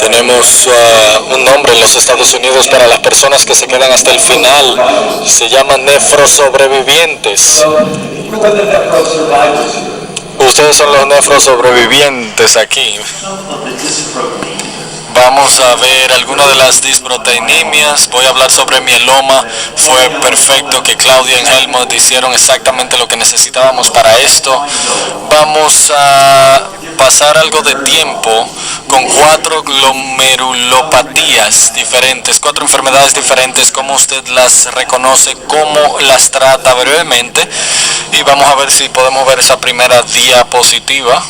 Tenemos un nombre en los Estados Unidos para las personas que se quedan hasta el final. Se llaman nefrosobrevivientes. Ustedes son los nefrosobrevivientes aquí. Vamos a ver algunas de las disproteinemias. Voy a hablar sobre mieloma. Fue perfecto que Claudia y Helmut hicieron exactamente lo que necesitábamos para esto. Vamos a pasar algo de tiempo con 4 glomerulopatías diferentes, 4 enfermedades diferentes, cómo usted las reconoce, cómo las trata brevemente. Y vamos a ver si podemos ver esa primera diapositiva.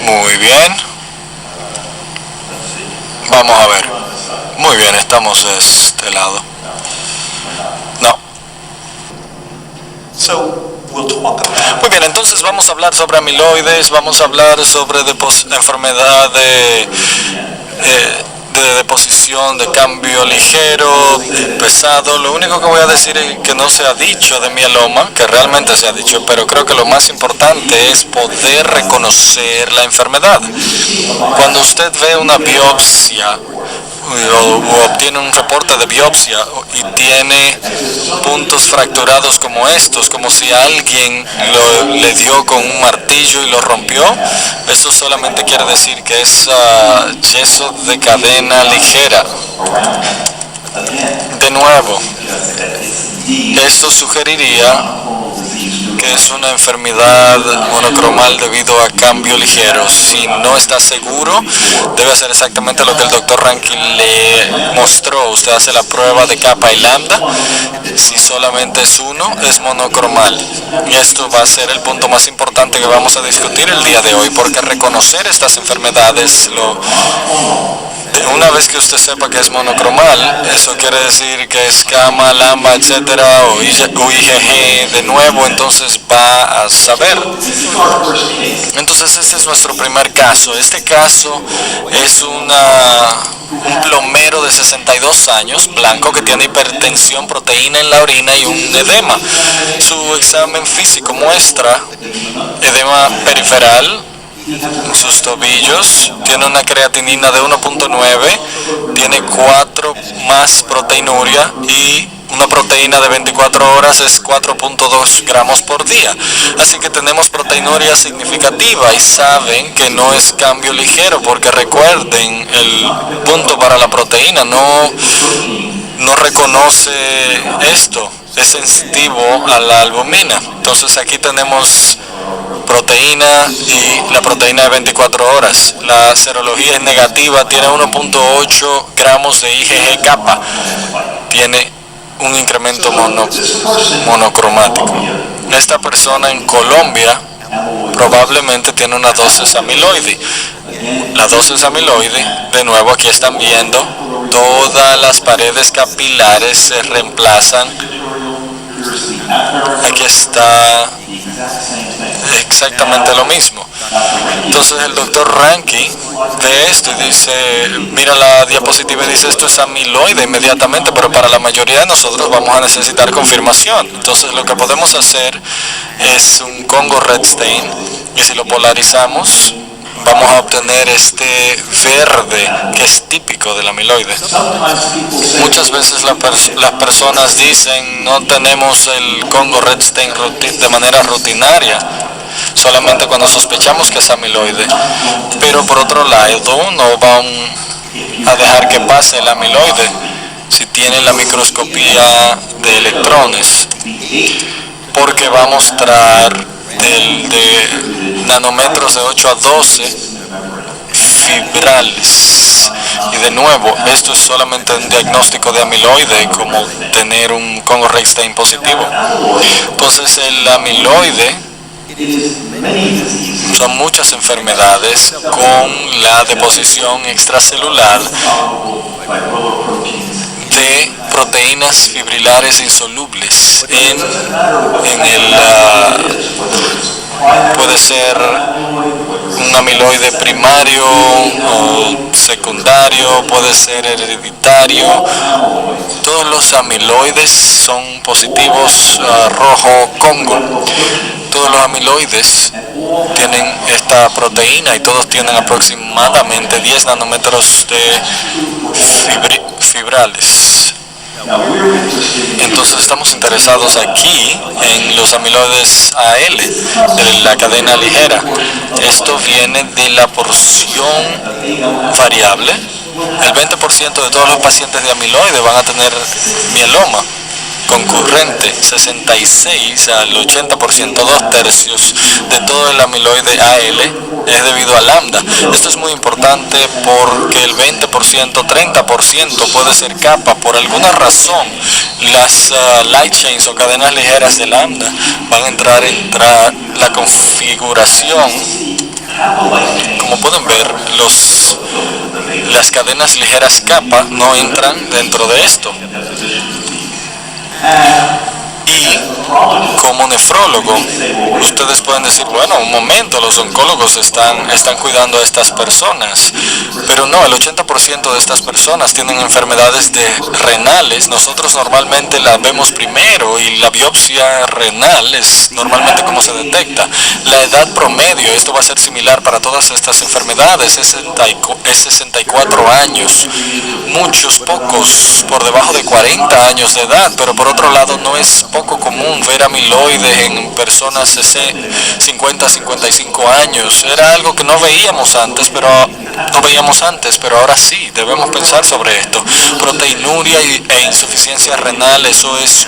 Muy bien. Vamos a ver. Muy bien, estamos de este lado. No. Muy bien, entonces vamos a hablar sobre amiloides, vamos a hablar sobre enfermedad de deposición, de cambio ligero, pesado. Lo único que voy a decir es que no se ha dicho de mieloma, que realmente se ha dicho, pero creo que lo más importante es poder reconocer la enfermedad. Cuando usted ve una biopsia o obtiene un reporte de biopsia y tiene puntos fracturados como estos, como si alguien le dio con un martillo y lo rompió, eso solamente quiere decir que es yeso de cadena ligera. De nuevo, esto sugeriría que es una enfermedad monocromal debido a cambio ligero. Si no está seguro, debe hacer exactamente lo que el doctor Rankin le mostró. Usted hace la prueba de kappa y lambda. Si solamente es uno, es monocromal. Y esto va a ser el punto más importante que vamos a discutir el día de hoy, porque reconocer estas enfermedades, una vez que usted sepa que es monocromal, eso quiere decir que es gamma, lambda, etcétera, o IgG de nuevo, entonces va a saber. Entonces ese es nuestro primer caso. Este caso es un plomero de 62 años, blanco, que tiene hipertensión, proteína en la orina y un edema. Su examen físico muestra edema periferal en sus tobillos, tiene una creatinina de 1.9, tiene 4 más proteinuria y una proteína de 24 horas es 4.2 gramos por día. Así que tenemos proteinuria significativa y saben que no es cambio ligero, porque recuerden, el punto para la proteína no reconoce esto, es sensitivo a la albumina. Entonces aquí tenemos proteína y la proteína de 24 horas. La serología es negativa, tiene 1.8 gramos de IgG kappa, tiene un incremento monocromático. Esta persona en Colombia probablemente tiene una dosis amiloide. La dosis amiloide, de nuevo aquí están viendo, todas las paredes capilares se reemplazan. Aquí está exactamente lo mismo. Entonces el doctor Rankin ve esto y dice, mira la diapositiva y dice, esto es amiloide inmediatamente, pero para la mayoría de nosotros vamos a necesitar confirmación. Entonces lo que podemos hacer es un Congo Red Stain, y si lo polarizamos vamos a obtener este verde que es típico del amiloide. Muchas veces las personas dicen, no tenemos el Congo Red Stain de manera rutinaria, solamente cuando sospechamos que es amiloide. Pero por otro lado, no van a dejar que pase el amiloide si tienen la microscopía de electrones, porque va a mostrar de nanómetros de 8 a 12 fibrales. Y de nuevo, esto es solamente un diagnóstico de amiloide, como tener un Congo Red Stain positivo. Entonces el amiloide son muchas enfermedades con la deposición extracelular de proteínas fibrilares insolubles en el Puede ser un amiloide primario o secundario, puede ser hereditario. Todos los amiloides son positivos a rojo Congo. Todos los amiloides tienen esta proteína y todos tienen aproximadamente 10 nanómetros de fibrales. Entonces estamos interesados aquí en los amiloides AL de la cadena ligera. Esto viene de la porción variable. El 20% de todos los pacientes de amiloide van a tener mieloma concurrente, 66 al 80%, 2/3 de todo el amiloide AL es debido a lambda. Esto es muy importante porque el 20%, 30% puede ser kappa. Por alguna razón, las light chains o cadenas ligeras de lambda van a entrar en la configuración. Como pueden ver, las cadenas ligeras kappa no entran dentro de esto. Y como nefrólogo, ustedes pueden decir, bueno, un momento, los oncólogos están cuidando a estas personas, pero no, el 80% de estas personas tienen enfermedades renales. Nosotros normalmente las vemos primero y la biopsia renal es normalmente como se detecta. La edad promedio, esto va a ser similar para todas estas enfermedades, es 64 años, pocos por debajo de 40 años de edad, pero por otro lado no es poco común ver amiloides en personas de 50, 55 años. Era algo que no veíamos antes, pero ahora sí, debemos pensar sobre esto. Proteinuria e insuficiencia renal, eso es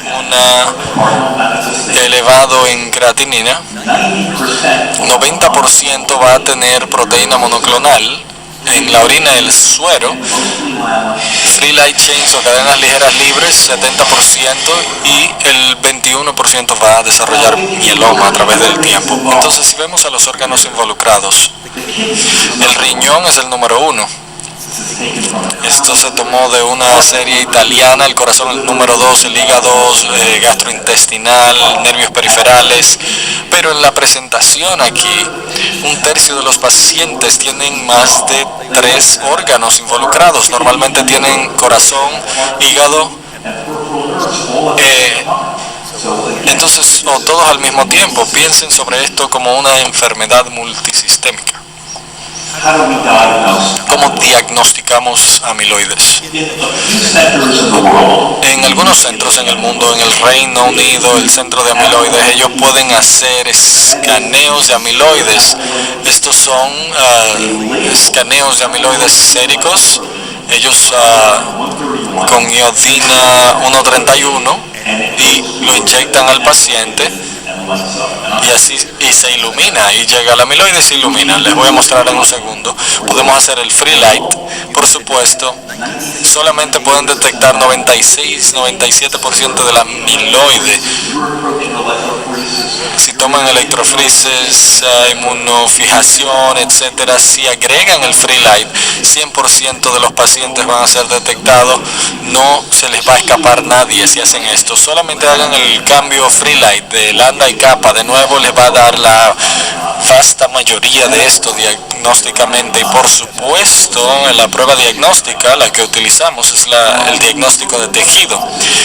elevado en creatinina. 90% va a tener proteína monoclonal en la orina y el suero. Free light chains o cadenas ligeras libres, 70%, y el 21% va a desarrollar mieloma a través del tiempo. Entonces, si vemos a los órganos involucrados, el riñón es el número 1. Esto se tomó de una serie italiana, el corazón el número 2, el hígado, gastrointestinal, nervios periferales, pero en la presentación aquí, 1/3 de los pacientes tienen más de 3 órganos involucrados. Normalmente tienen corazón, hígado, entonces, o todos al mismo tiempo. Piensen sobre esto como una enfermedad multisistémica. ¿Cómo diagnosticamos amiloides? En algunos centros en el mundo, en el Reino Unido, el centro de amiloides, ellos pueden hacer escaneos de amiloides. Estos son escaneos de amiloides séricos. Ellos con iodina 131 y lo inyectan al paciente. Y se ilumina, y llega el amiloide y se ilumina. Les voy a mostrar en un segundo. Podemos hacer el free light, por supuesto. Solamente pueden detectar 96-97% del amiloide. Si toman electroforesis, inmunofijación, etcétera, si agregan el free light, 100% de los pacientes van a ser detectados. No se les va a escapar nadie si hacen esto. Solamente hagan el cambio free light de lambda y kappa. De nuevo les va a dar la vasta mayoría de esto diagnósticamente, y por supuesto en la prueba diagnóstica la que utilizamos es el diagnóstico de tejido.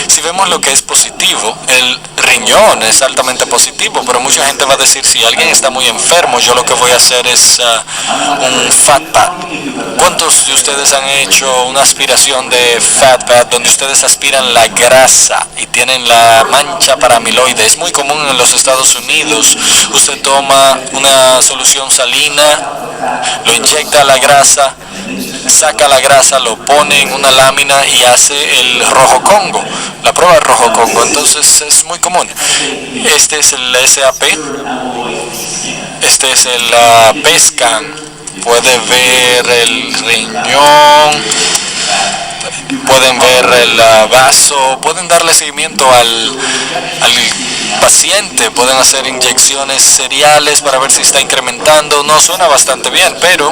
Si vemos lo que es positivo, el riñón es altamente positivo, pero mucha gente va a decir, si alguien está muy enfermo, yo lo que voy a hacer es un fat pad. ¿Cuántos de ustedes han hecho una aspiración de fat pad donde ustedes aspiran la grasa y tienen la mancha para amiloide? Es muy común en los Estados Unidos. Usted toma una solución salina, lo inyecta a la grasa, saca la grasa, lo pone en una lámina y hace el rojo Congo, la prueba de rojo Congo. Entonces es muy común. Este es el SAP, este es el PET-scan. Puede ver el riñón, pueden ver el vaso, pueden darle seguimiento al paciente, pueden hacer inyecciones seriales para ver si está incrementando. No, suena bastante bien, pero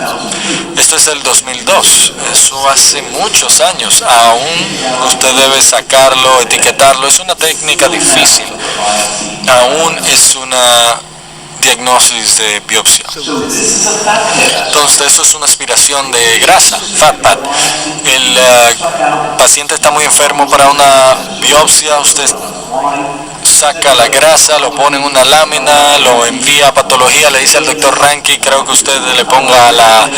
esto es del 2002, eso hace muchos años. Aún usted debe sacarlo, etiquetarlo, es una técnica difícil, aún es una diagnosis de biopsia. Entonces eso es una aspiración de grasa, fat pad. El paciente está muy enfermo para una biopsia, usted saca la grasa, lo pone en una lámina, lo envía a patología, le dice al doctor Ranky, creo que usted le ponga la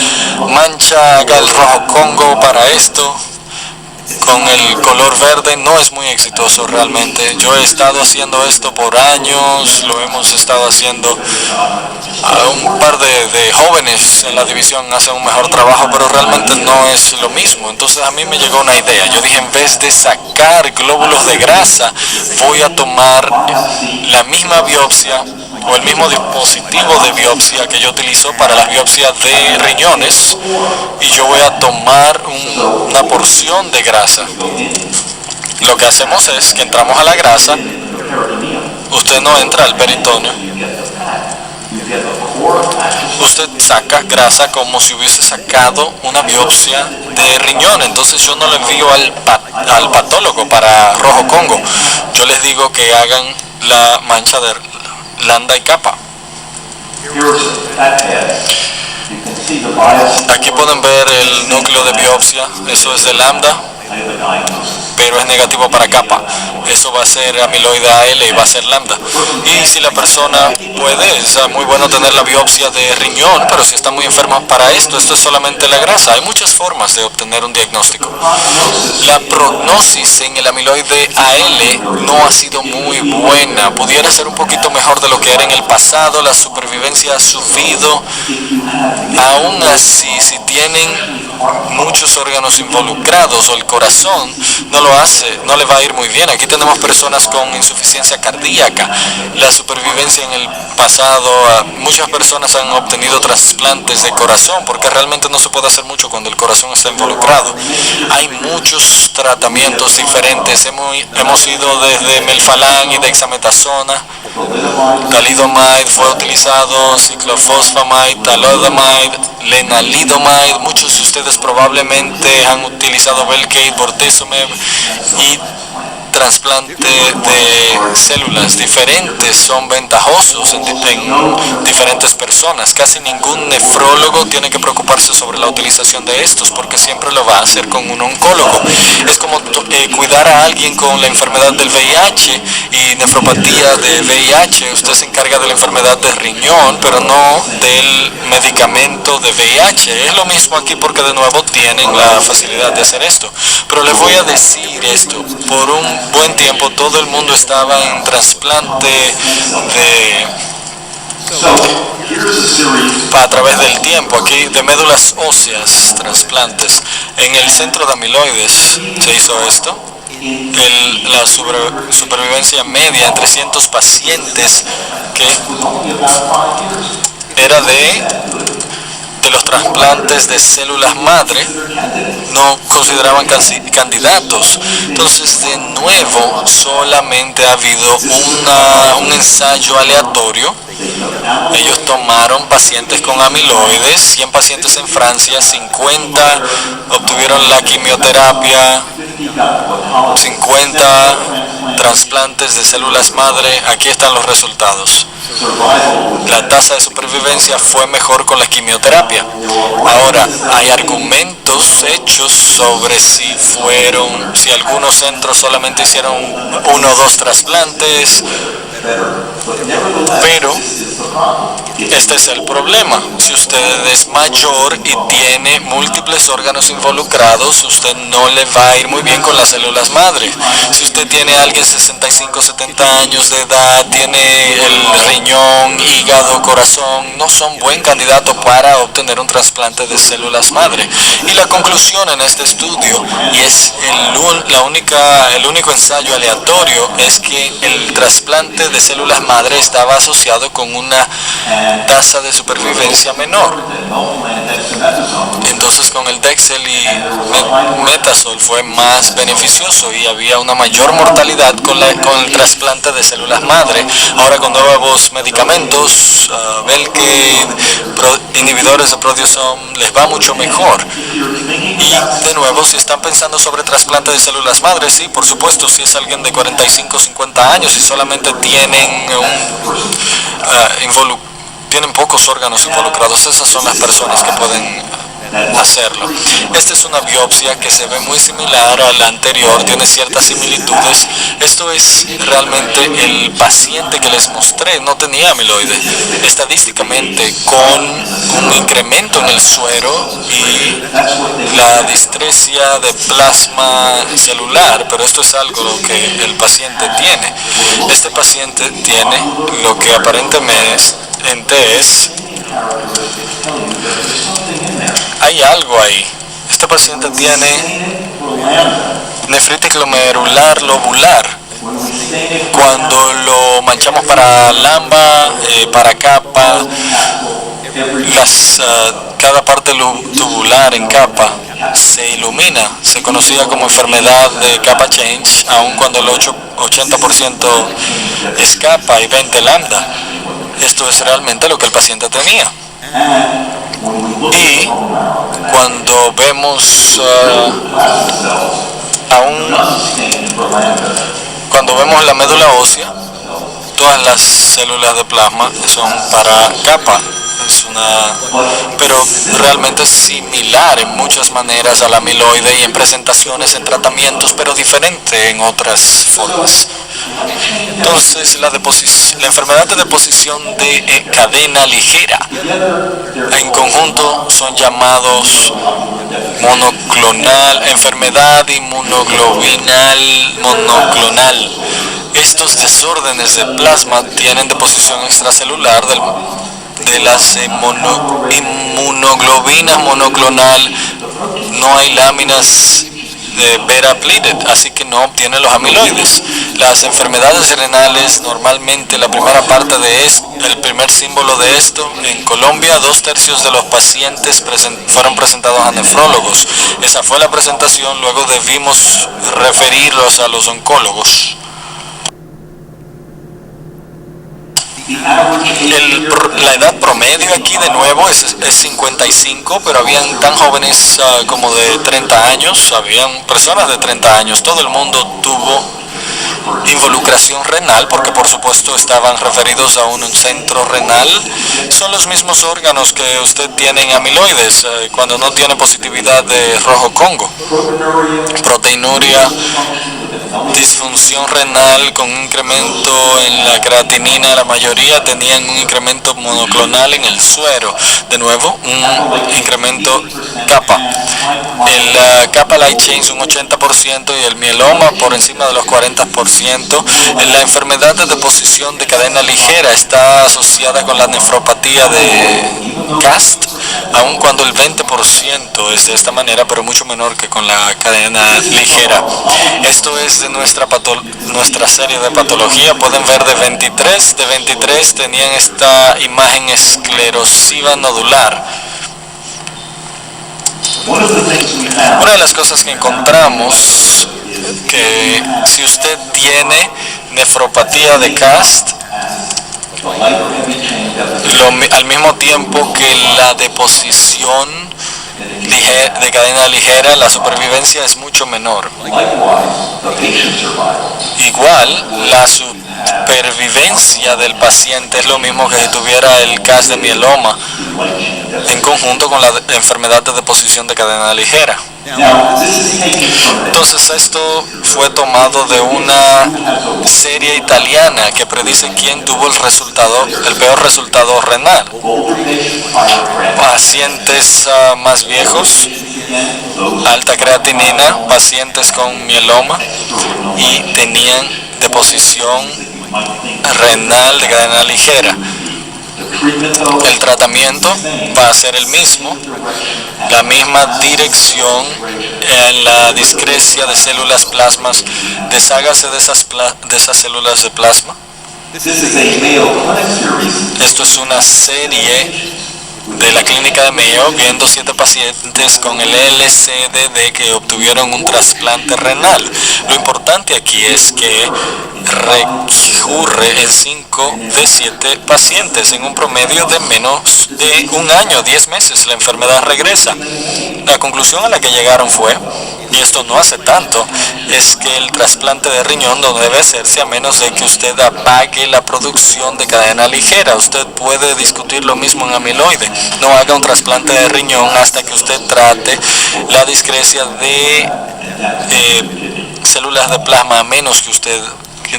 mancha, haga el rojo Congo para esto. Con el color verde no es muy exitoso realmente. Yo he estado haciendo esto por años, lo hemos estado haciendo. Un par de jóvenes en la división hacen un mejor trabajo, pero realmente no es lo mismo. Entonces a mí me llegó una idea. Yo dije, en vez de sacar glóbulos de grasa, voy a tomar la misma biopsia o el mismo dispositivo de biopsia que yo utilizo para las biopsias de riñones, y yo voy a tomar una porción de grasa. Lo que hacemos es que entramos a la grasa, usted no entra al peritoneo, usted saca grasa como si hubiese sacado una biopsia de riñón. Entonces yo no le envío al patólogo para rojo Congo, yo les digo que hagan la mancha de lambda y kappa. Aquí pueden ver el núcleo de biopsia, eso es de lambda, pero es negativo para kappa. Eso va a ser amiloide AL y va a ser lambda. Y si la persona puede, es muy bueno tener la biopsia de riñón, pero si está muy enferma para esto es solamente la grasa. Hay muchas formas de obtener un diagnóstico. La prognosis en el amiloide AL no ha sido muy buena. Pudiera ser un poquito mejor de lo que era en el pasado. La supervivencia ha subido. Aún así, si tienen muchos órganos involucrados o el corazón, no le va a ir muy bien. Aquí tenemos personas con insuficiencia cardíaca. La supervivencia en el pasado, muchas personas han obtenido trasplantes de corazón porque realmente no se puede hacer mucho cuando el corazón está involucrado. Hay muchos tratamientos diferentes. Hemos ido desde melfalán y dexametasona, thalidomide fue utilizado, ciclofosfamide, talodamide, lenalidomide. Muchos de ustedes probablemente han utilizado Velcade, bortezomib y trasplante de células diferentes son ventajosos en diferentes personas. Casi ningún nefrólogo tiene que preocuparse sobre la utilización de estos porque siempre lo va a hacer con un oncólogo. Es como cuidar a alguien con la enfermedad del VIH y nefropatía de VIH. Usted se encarga de la enfermedad de riñón, pero no del medicamento de VIH. Es lo mismo aquí porque de nuevo tienen la facilidad de hacer esto. Pero les voy a decir esto, por un buen tiempo todo el mundo estaba en trasplante a través del tiempo, aquí de médulas óseas, trasplantes. En el centro de amiloides se hizo esto. La supervivencia media en 300 pacientes que era de los trasplantes de células madre no consideraban candidatos. Entonces, de nuevo, solamente ha habido un ensayo aleatorio. Ellos tomaron pacientes con amiloides, 100 pacientes en Francia, 50 obtuvieron la quimioterapia, 50 trasplantes de células madre. Aquí están los resultados. La tasa de supervivencia fue mejor con la quimioterapia. Ahora, hay argumentos hechos sobre si algunos centros solamente hicieron 1 o 2 trasplantes, pero este es el problema. Si usted es mayor y tiene múltiples órganos involucrados, usted no le va a ir muy bien con las células madre. Si usted tiene a alguien 65, 70 años de edad, tiene el riñón, hígado, corazón, no son buen candidato para obtener un trasplante de células madre. Y la conclusión en este estudio, y es el único ensayo aleatorio, es que el trasplante de células madre estaba asociado con una tasa de supervivencia menor. Entonces con el Dexel y Metasol fue más beneficioso y había una mayor mortalidad con el trasplante de células madre. Ahora con nuevos medicamentos, Velcade, inhibidores de proteasome, les va mucho mejor. Y de nuevo, si están pensando sobre trasplante de células madre, sí, por supuesto, si es alguien de 45, 50 años y solamente tienen tienen pocos órganos involucrados, esas son las personas que pueden hacerlo. Esta es una biopsia que se ve muy similar a la anterior, tiene ciertas similitudes. Esto es realmente el paciente que les mostré, no tenía amiloide. Estadísticamente, con un incremento en el suero y la distresia de plasma celular, pero esto es algo que el paciente tiene. Este paciente tiene lo que aparentemente es... Hay algo ahí. Este paciente tiene nefritis glomerular lobular. Cuando lo manchamos para lamba, para capa, cada parte tubular en capa se ilumina. Se conocía como enfermedad de capa change, aun cuando el 80% es capa y 20 lambda. Esto es realmente lo que el paciente tenía. Y cuando vemos cuando vemos la médula ósea, todas las células de plasma son para capa. Pero realmente es similar en muchas maneras al amiloide y en presentaciones, en tratamientos, pero diferente en otras formas. Entonces, la enfermedad de deposición de cadena ligera en conjunto son llamados enfermedad inmunoglobinal monoclonal. Estos desórdenes de plasma tienen deposición extracelular de las inmunoglobinas monoclonal. No hay láminas beta pleated, así que no obtiene los amiloides. Las enfermedades renales, normalmente la primera parte el primer símbolo de esto, en Colombia 2/3 de los pacientes fueron presentados a nefrólogos. Esa fue la presentación, luego debimos referirlos a los oncólogos. La edad promedio aquí de nuevo es 55, pero habían tan jóvenes como de 30 años, habían personas de 30 años, todo el mundo tuvo involucración renal, porque por supuesto estaban referidos a un centro renal. Son los mismos órganos que usted tiene en amiloides cuando no tiene positividad de rojo Congo. Proteinuria, disfunción renal con un incremento en la creatinina, la mayoría tenían un incremento monoclonal en el suero, de nuevo un incremento kappa. El kappa light chain es un 80% y el mieloma por encima de los 40%. La enfermedad de deposición de cadena ligera está asociada con la nefropatía de CAST, aun cuando el 20% es de esta manera, pero mucho menor que con la cadena ligera. Esto es de nuestra serie de patología. Pueden ver de 23 tenían esta imagen esclerosiva nodular. Una de las cosas que encontramos, que si usted tiene nefropatía de CAST, al mismo tiempo que la deposición de cadena ligera, la supervivencia es mucho menor. Igual, la supervivencia del paciente es lo mismo que si tuviera el CAS de mieloma en conjunto con la enfermedad de deposición de cadena ligera. Entonces esto fue tomado de una serie italiana que predice quién tuvo el peor resultado renal. Pacientes más viejos, alta creatinina, pacientes con mieloma y tenían deposición renal de cadena ligera. El tratamiento va a ser el mismo, la misma dirección en la discrecia de células plasmas. Deshágase de esas células de plasma. Esto es una serie de la clínica de Mayo, viendo 7 pacientes con el LCDD que obtuvieron un trasplante renal. Lo importante aquí es que ocurre en 5 de 7 pacientes. En un promedio de menos de un año, 10 meses, la enfermedad regresa. La conclusión a la que llegaron fue, y esto no hace tanto, es que el trasplante de riñón no debe hacerse a menos de que usted apague la producción de cadena ligera. Usted puede discutir lo mismo en amiloide. No haga un trasplante de riñón hasta que usted trate la discrecia de células de plasma, a menos que usted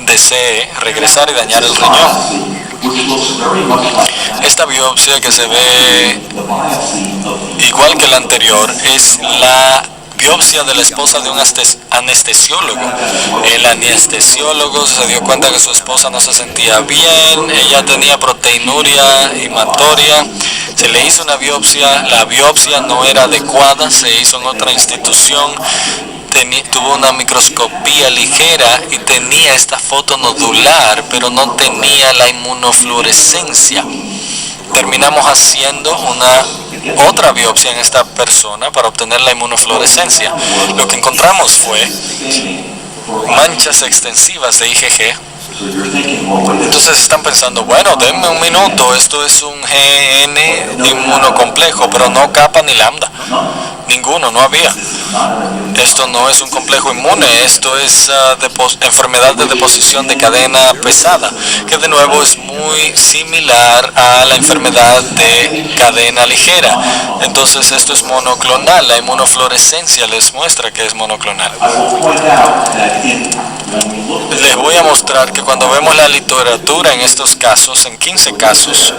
desee regresar y dañar el riñón. Esta biopsia, que se ve igual que la anterior, es la biopsia de la esposa de un anestesiólogo. El anestesiólogo se dio cuenta que su esposa no se sentía bien, ella tenía proteinuria hematoria, se le hizo una biopsia, la biopsia no era adecuada, se hizo en otra institución, tuvo una microscopía ligera y tenía esta foto nodular, pero no tenía la inmunofluorescencia. Terminamos haciendo otra biopsia en esta persona para obtener la inmunofluorescencia. Lo que encontramos fue manchas extensivas de IgG. Entonces están pensando, bueno, denme un minuto, esto es un GN inmunocomplejo, pero no kappa ni lambda. Ninguno, no había. Esto no es un complejo inmune, esto es enfermedad de deposición de cadena pesada, que de nuevo es muy similar a la enfermedad de cadena ligera. Entonces esto es monoclonal, la inmunofluorescencia les muestra que es monoclonal. Les voy a mostrar que cuando vemos la literatura en estos casos, en 15 casos,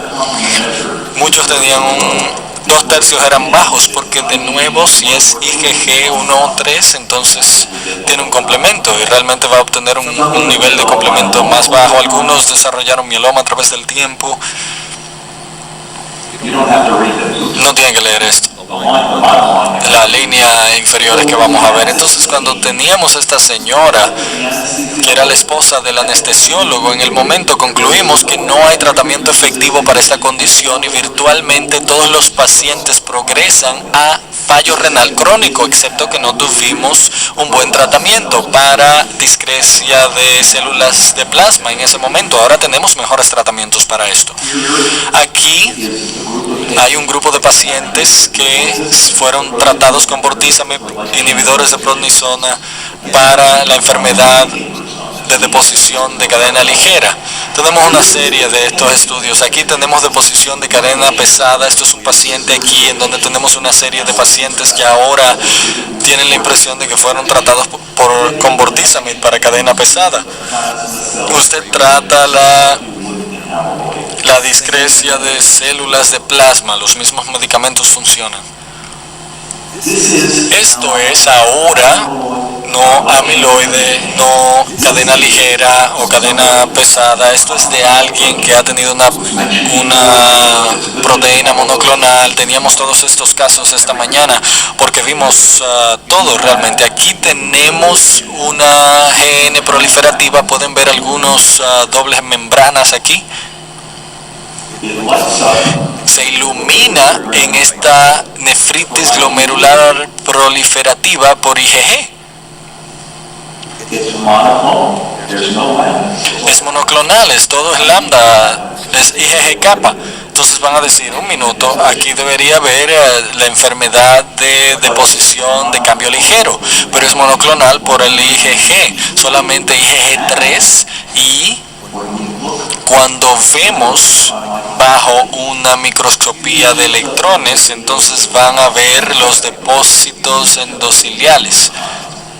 muchos tenían dos tercios eran bajos, porque de nuevo si es IgG 1 o 3, entonces tiene un complemento y realmente va a obtener un nivel de complemento más bajo. Algunos desarrollaron mieloma a través del tiempo. No tienen que leer esto. La línea inferior es que vamos a ver. Entonces, cuando teníamos esta señora que era la esposa del anestesiólogo, en el momento concluimos que no hay tratamiento efectivo para esta condición y virtualmente todos los pacientes progresan a fallo renal crónico, excepto que no tuvimos un buen tratamiento para discrecia de células de plasma en ese momento. Ahora tenemos mejores tratamientos para esto. Aquí hay un grupo de pacientes que fueron tratados con bortezomib, inhibidores de prednisona, para la enfermedad de deposición de cadena ligera. Tenemos una serie de estos estudios. Aquí tenemos deposición de cadena pesada. Esto es un paciente aquí en donde tenemos una serie de pacientes que ahora tienen la impresión de que fueron tratados con bortezomib para cadena pesada. Usted trata la discrecia de células de plasma, los mismos medicamentos funcionan. Esto es ahora no amiloide, no cadena ligera o cadena pesada. Esto es de alguien que ha tenido una proteína monoclonal. Teníamos todos estos casos esta mañana porque vimos todo realmente. Aquí tenemos una GN proliferativa. Pueden ver algunos dobles membranas aquí. Se ilumina en esta nefritis glomerular proliferativa por IgG. Es monoclonal, todo es lambda, es IgG kappa. Entonces van a decir, un minuto, aquí debería haber la enfermedad de deposición de cambio ligero, pero es monoclonal por el IgG, solamente IgG3, y cuando vemos bajo una microscopía de electrones, entonces van a ver los depósitos endoteliales.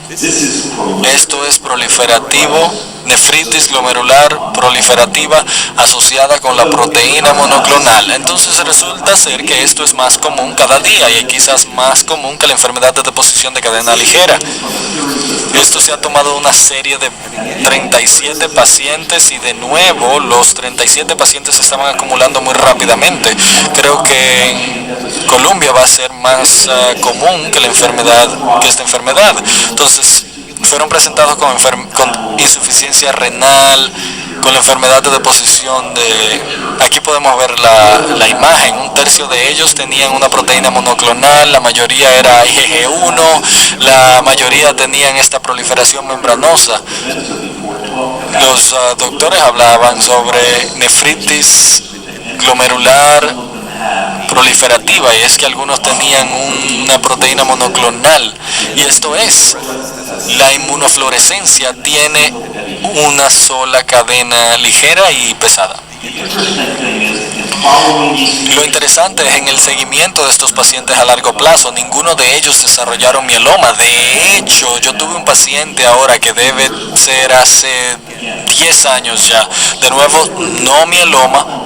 Esto es proliferativo, nefritis glomerular proliferativa asociada con la proteína monoclonal. Entonces resulta ser que esto es más común cada día y quizás más común que la enfermedad de deposición de cadena ligera. Esto se ha tomado una serie de 37 pacientes y de nuevo los 37 pacientes se estaban acumulando muy rápidamente. Creo que en Colombia va a ser más común que esta enfermedad. Entonces fueron presentados con insuficiencia renal, con la enfermedad de deposición aquí podemos ver la imagen. Un tercio de ellos tenían una proteína monoclonal, la mayoría era IgG1, la mayoría tenían esta proliferación membranosa. Los los doctores hablaban sobre nefritis glomerular proliferativa, y es que algunos tenían una proteína monoclonal, y esto es, la inmunofluorescencia tiene una sola cadena ligera y pesada. Lo interesante es en el seguimiento de estos pacientes a largo plazo, ninguno de ellos desarrollaron mieloma. De hecho, yo tuve un paciente ahora que debe ser hace 10 años ya, de nuevo, no mieloma.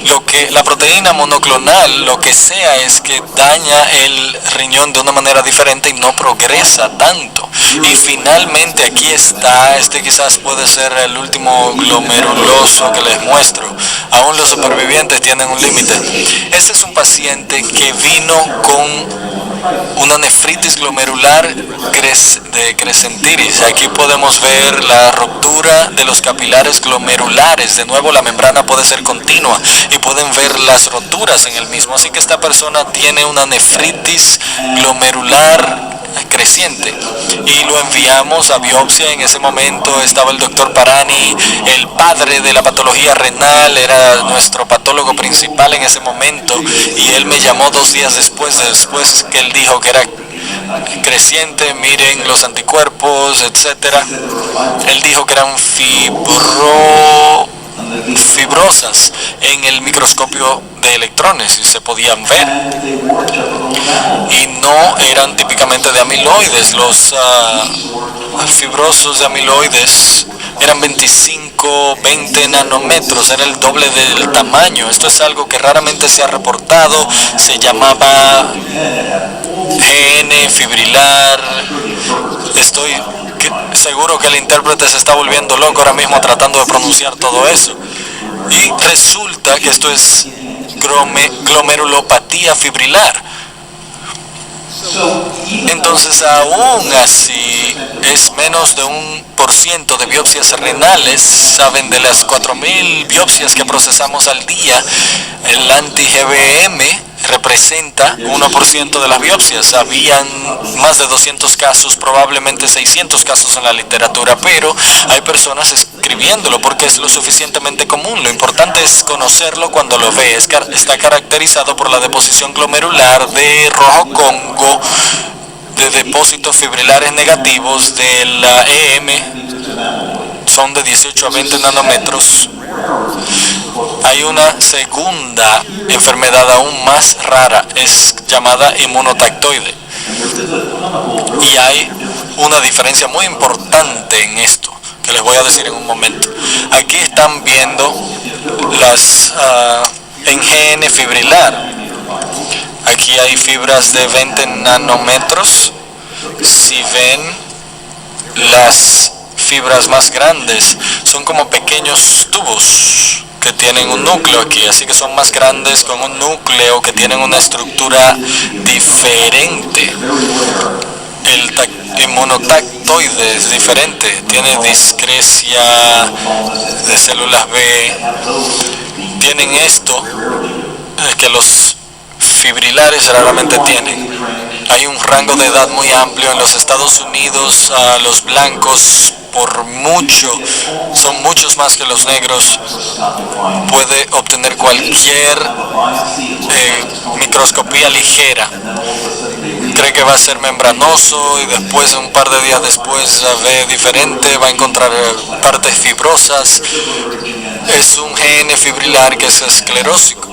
Lo que la proteína monoclonal, lo que sea, es que daña el riñón de una manera diferente y no progresa tanto. Y finalmente aquí está, este quizás puede ser el último glomeruloso que les muestro. Aún los supervivientes tienen un límite. Este es un paciente que vino con una nefritis glomerular de Crescentiris. Aquí podemos ver la ruptura de los capilares glomerulares. De nuevo, la membrana puede ser continua y pueden ver las roturas en el mismo. Así que esta persona tiene una nefritis glomerular creciente y lo enviamos a biopsia. En ese momento estaba el doctor Parani, el padre de la patología renal, era nuestro patólogo principal en ese momento, y él me llamó 2 días después que él dijo que era creciente. Miren los anticuerpos, etcétera. Él dijo que eran fibrosas en el microscopio de electrones y se podían ver, y no eran típicamente de amiloides. Los fibrosos de amiloides eran 25-20 nanómetros, era el doble del tamaño. Esto es algo que raramente se ha reportado, se llamaba GN fibrilar. Estoy seguro que el intérprete se está volviendo loco ahora mismo tratando de pronunciar todo eso. Y resulta que esto es glomerulopatía fibrilar. Entonces, aún así, es menos de 1% de biopsias renales. Saben, de las 4.000 biopsias que procesamos al día, el anti-GBM representa 1% de las biopsias. Habían más de 200 casos, probablemente 600 casos en la literatura, pero hay personas escribiéndolo porque es lo suficientemente común. Lo importante es conocerlo cuando lo ve. Está caracterizado por la deposición glomerular de rojo Congo, de depósitos fibrilares negativos de la EM, son de 18 a 20 nanómetros. Hay una segunda enfermedad aún más rara, es llamada inmunotactoide. Y hay una diferencia muy importante en esto, que les voy a decir en un momento. Aquí están viendo las en GN fibrilar. Aquí hay fibras de 20 nanómetros. Si ven, las fibras más grandes son como pequeños tubos que tienen un núcleo aquí, así que son más grandes con un núcleo que tienen una estructura diferente. El inmunotactoide es diferente, tiene discrecia de células B, tienen esto que los fibrilares raramente tienen. Hay un rango de edad muy amplio en los Estados Unidos. Los blancos por mucho son muchos más que los negros. Puede obtener cualquier microscopía ligera. Cree que va a ser membranoso y después, un par de días después, ve diferente, va a encontrar partes fibrosas. Es un GN fibrilar que es esclerósico.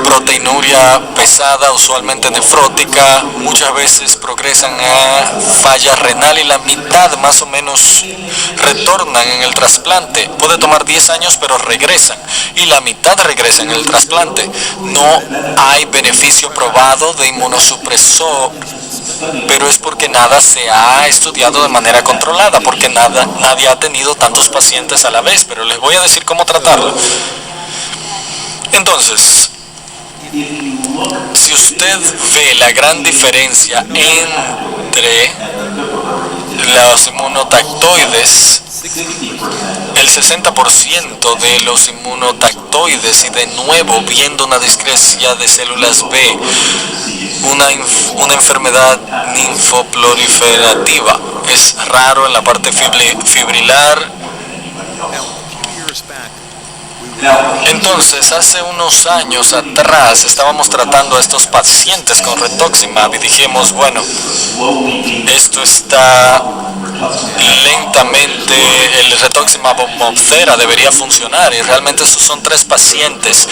Proteinuria pesada, usualmente nefrótica, muchas veces progresan a falla renal y la mitad más o menos retornan en el trasplante. Puede tomar 10 años, pero regresan, y la mitad regresa en el trasplante. No hay beneficio probado de inmunosupresor, pero es porque nada se ha estudiado de manera controlada, porque nadie ha tenido tantos pacientes a la vez, pero les voy a decir cómo tratarlo. Entonces, si usted ve la gran diferencia entre los inmunotactoides el 60% de los inmunotactoides, y de nuevo viendo una discrecia de células B, una enfermedad linfoproliferativa. Es raro en la parte fibrilar. Entonces, hace unos años atrás estábamos tratando a estos pacientes con rituximab y dijimos, bueno, esto está lentamente, el rituximab o Mobcera debería funcionar, y realmente estos son 3 pacientes.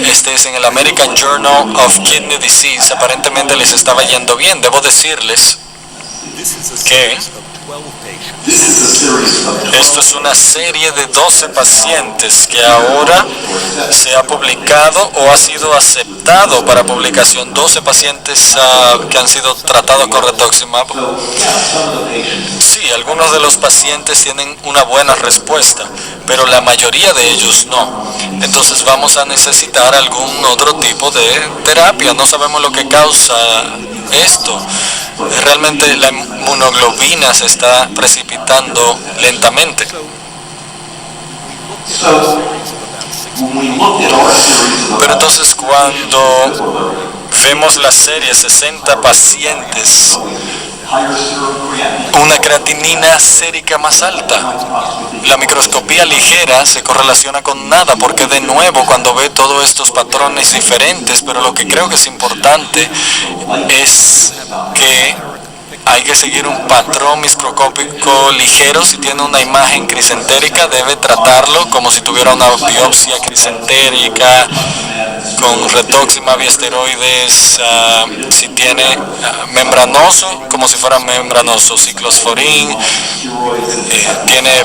Este es en el American Journal of Kidney Disease. Aparentemente les estaba yendo bien. Debo decirles que esto es una serie de 12 pacientes que ahora se ha publicado o ha sido aceptado para publicación. 12 pacientes que han sido tratados con rituximab. Sí, algunos de los pacientes tienen una buena respuesta, pero la mayoría de ellos no. Entonces vamos a necesitar algún otro tipo de terapia. No sabemos lo que causa esto. Realmente la inmunoglobina se está precipitando lentamente. Pero entonces cuando vemos la serie 60 pacientes, una creatinina sérica más alta, la microscopía ligera se correlaciona con nada, porque de nuevo cuando ve todos estos patrones diferentes, pero lo que creo que es importante es que hay que seguir un patrón microscópico ligero. Si tiene una imagen crisentérica, debe tratarlo como si tuviera una biopsia crisentérica con rituximab y esteroides. Si tiene membranoso, como si fuera membranoso, ciclosporin.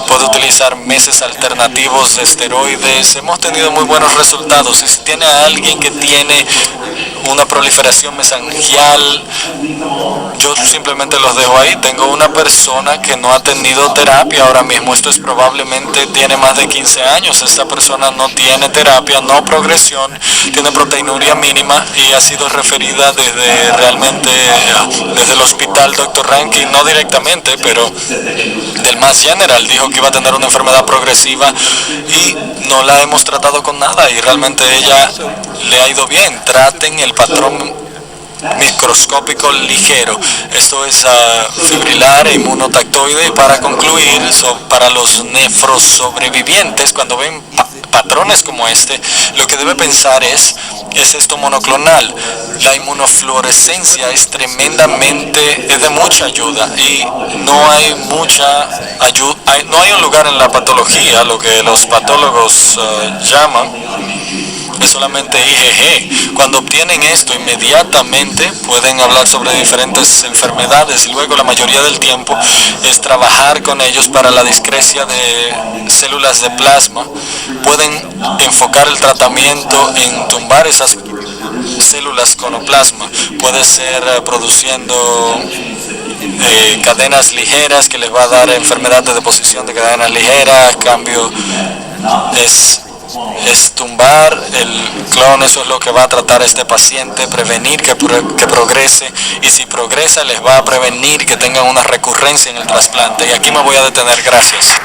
Puede utilizar meses alternativos de esteroides. Hemos tenido muy buenos resultados. Si tiene a alguien que tiene una proliferación mesangial, yo simplemente los dejo ahí. Tengo una persona que no ha tenido terapia ahora mismo. Esto es probablemente tiene más de 15 años. Esta persona no tiene terapia, no progresión, tiene proteinuria mínima y ha sido referida desde el hospital Dr. Rankin, no directamente, pero del Mass General. Dijo que iba a tener una enfermedad progresiva y no la hemos tratado con nada, y realmente ella le ha ido bien. Traten el patrón microscópico ligero. Esto es fibrilar e inmunotactoide. Y para concluir, para los nefrosobrevivientes, cuando ven patrones como este, lo que debe pensar es esto monoclonal. La inmunofluorescencia es de mucha ayuda, y no hay mucha ayuda, no hay un lugar en la patología, lo que los patólogos llaman, es solamente IgG. Cuando obtienen esto, inmediatamente pueden hablar sobre diferentes enfermedades, y luego la mayoría del tiempo es trabajar con ellos para la discrecia de células de plasma. Pueden enfocar el tratamiento en tumbar esas células con plasma. Puede ser produciendo cadenas ligeras, que les va a dar enfermedad de deposición de cadenas ligeras. Cambio es tumbar el clon. Eso es lo que va a tratar este paciente, prevenir que progrese, y si progresa les va a prevenir que tengan una recurrencia en el trasplante. Y aquí me voy a detener. Gracias.